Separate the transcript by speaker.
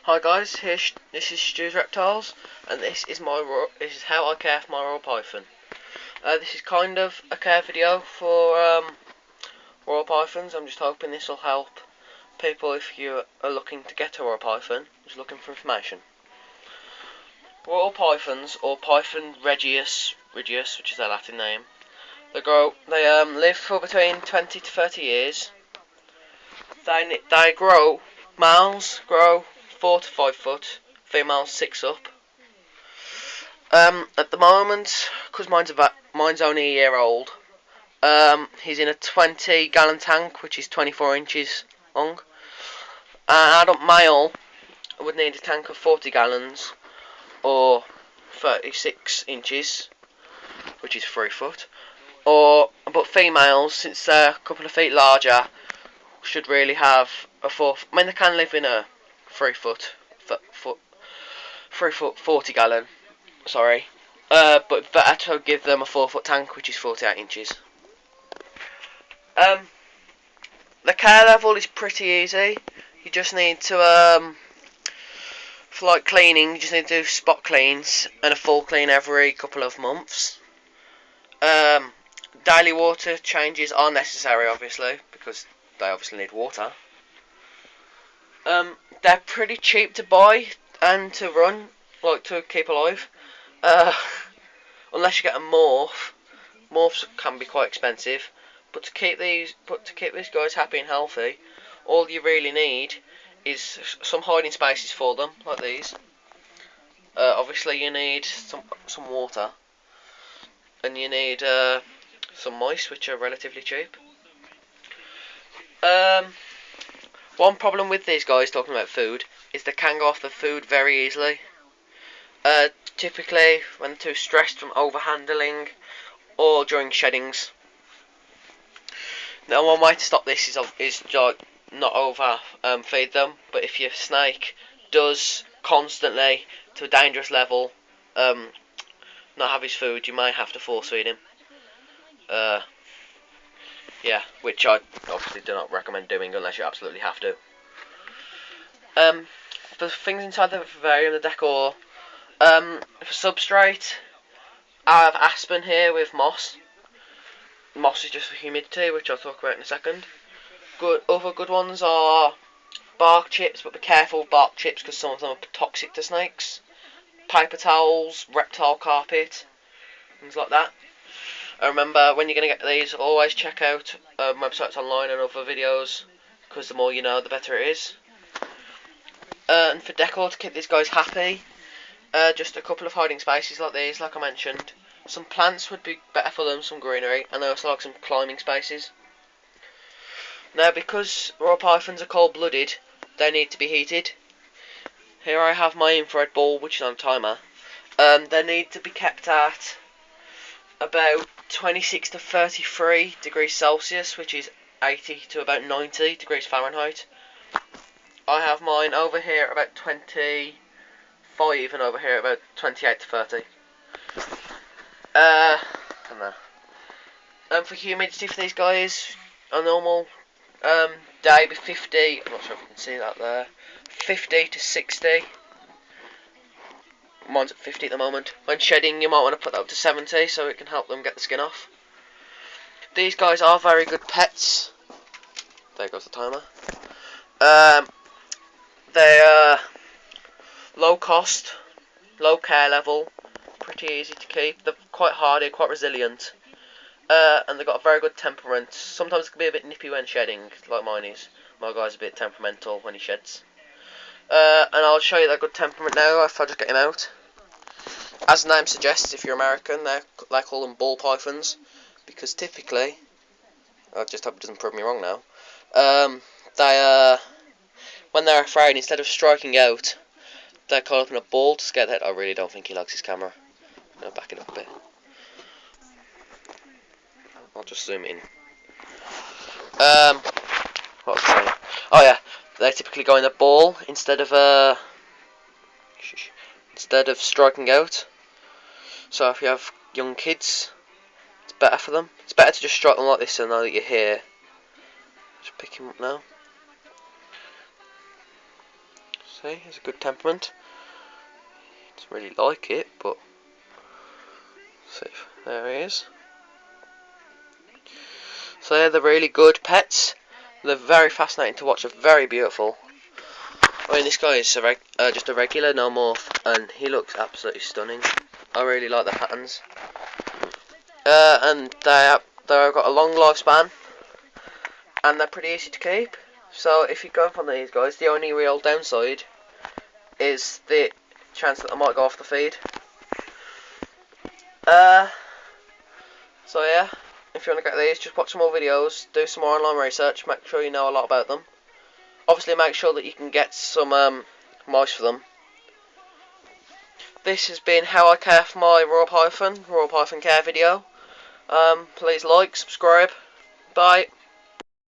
Speaker 1: Hi guys, this is Stu's Reptiles, and this is how I care for my royal python. This is kind of a care video for royal pythons. I'm just hoping this will help people if you are looking to get a royal python, just looking for information. Royal pythons, or Python regius, which is their Latin name, they live for between 20 to 30 years. They grow. Males grow 4 to 5 foot, females 6 up. At the moment, because mine's only a year old, he's in a 20-gallon tank, which is 24 inches long. An adult male would need a tank of 40 gallons, or 36 inches, which is 3 foot. But females, since they're a couple of feet larger, should really have a 4. I mean, they can live in a 3 foot 40 gallon. Sorry, but better to give them a 4 foot tank, which is 48 inches. The care level is pretty easy. You just need to for like cleaning, you just need to do spot cleans and a full clean every couple of months. Daily water changes are necessary, obviously, because they obviously need water. They're pretty cheap to buy and to run, like to keep alive. Unless you get a morph. Morphs can be quite expensive, but to keep these guys happy and healthy, all you really need is some hiding spaces for them, like these. Obviously, you need some water, and you need some mice, which are relatively cheap. One problem with these guys, talking about food, is they can go off the food very easily. Typically, when they're too stressed from overhandling or during sheddings. Now, one way to stop this is like not over feed them, but if your snake does constantly, to a dangerous level, not have his food, you may have to force feed him. Yeah, which I obviously do not recommend doing unless you absolutely have to. The things inside the vivarium, the decor, for substrate, I have aspen here with moss. Moss is just for humidity, which I'll talk about in a second. Other good ones are bark chips, but be careful with bark chips because some of them are toxic to snakes. Paper towels, reptile carpet, things like that. Remember, when you're going to get these, always check out websites online and other videos, because the more you know, the better it is. And for decor, to keep these guys happy, just a couple of hiding spaces like these, like I mentioned. Some plants would be better for them, some greenery, and I also like some climbing spaces. Now, because royal pythons are cold-blooded, they need to be heated. Here I have my infrared ball, which is on a timer. They need to be kept at about 26 to 33 degrees Celsius, which is 80 to about 90 degrees Fahrenheit. I have mine over here about 25 and over here about 28 to 30. For humidity for these guys, a normal day be 50, I'm not sure if you can see that there, 50 to 60. Mine's at 50 at the moment. When shedding, you might want to put that up to 70 so it can help them get the skin off. These guys are very good pets. There goes the timer. They are low cost, low care level, pretty easy to keep. They're quite hardy, quite resilient. And they've got a very good temperament. Sometimes it can be a bit nippy when shedding, like mine is. My guy's a bit temperamental when he sheds. And I'll show you that good temperament now if I just get him out. As the name suggests, if you're American, they call them ball pythons, because typically, I just hope it doesn't prove me wrong now, when they're afraid, instead of striking out, they curl up in a ball to scare the head. I really don't think he likes his camera. I'm going to back it up a bit. I'll just zoom in. What was I saying? Oh yeah, they typically go in a ball instead of striking out. So if you have young kids, it's better for them. It's better to just strike them like this so know that you're here. Just pick him up now. See, he's a good temperament. Doesn't really like it, but see, there he is. So yeah, they're really good pets. They're very fascinating to watch. They're very beautiful. I mean, this guy is just a regular no morph, and he looks absolutely stunning. I really like the patterns. And they've got a long lifespan, and they're pretty easy to keep. So if you go for these guys, the only real downside is the chance that they might go off the feed. So yeah, if you want to get these, just watch some more videos, do some more online research, make sure you know a lot about them. Obviously make sure that you can get some mice for them. This has been how I care for my Royal Python care video. Please like, subscribe, bye.